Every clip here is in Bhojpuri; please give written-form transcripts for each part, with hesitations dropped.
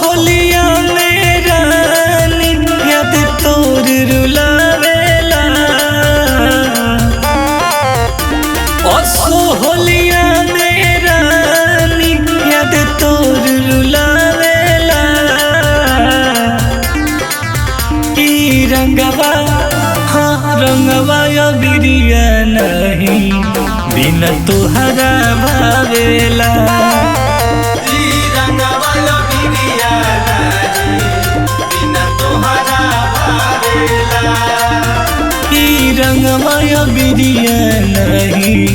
होलिया मेरा याद तोर रुलावेला होलिया मेरा याद तोर रुलावेला ई रंगवा हाँ रंगवा या बिरिया नहीं बिना तुहरा भावेला रंगमाया बिरिया नहीं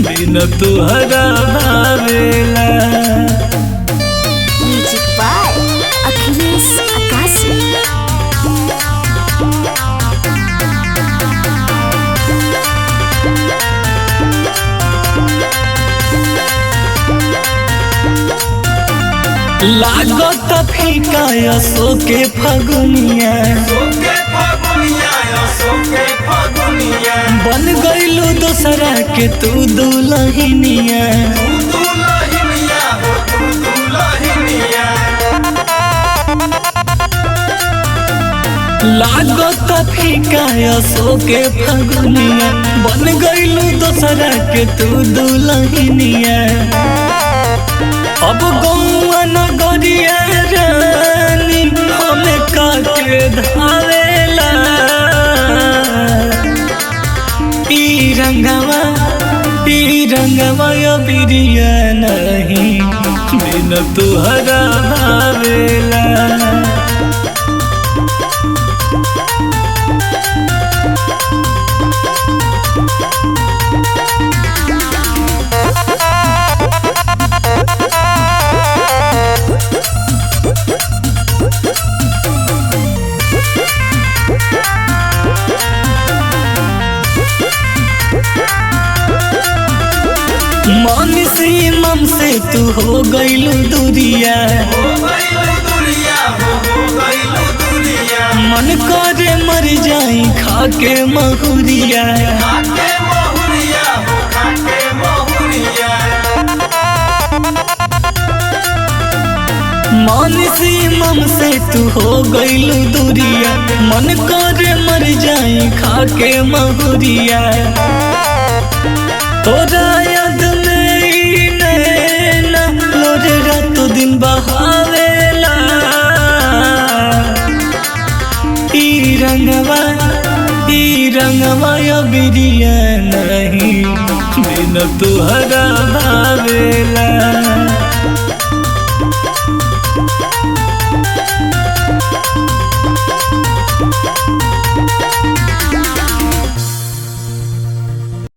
बिना तुहरा भावेला। म्यूजिक बाय अखिलेश आकाशी। लागत फीका सो के फगुनिया बन गईलू दोसरा के तू दुल्हनिया लागत फीका सो के फगुनिया बन गईलू दोसरा के तू दुल्हनिया अब गौआ नगरिया रानी हमें काटे धावेला ई रंगवा या बिरिया नहीं बिना तुहरा भावेला। मन से मम से तू हो गईलू दूरिया मन करे मर जाई खाके महुरिया मन से मम से तू हो गईलू दूरिया मन करे मर जाई खाके महुरिया तोरा याद में नैना लोरे रातों दिन बहावेला ई रंगवा या बिरिया नहीं बिना तुहरा भावेला।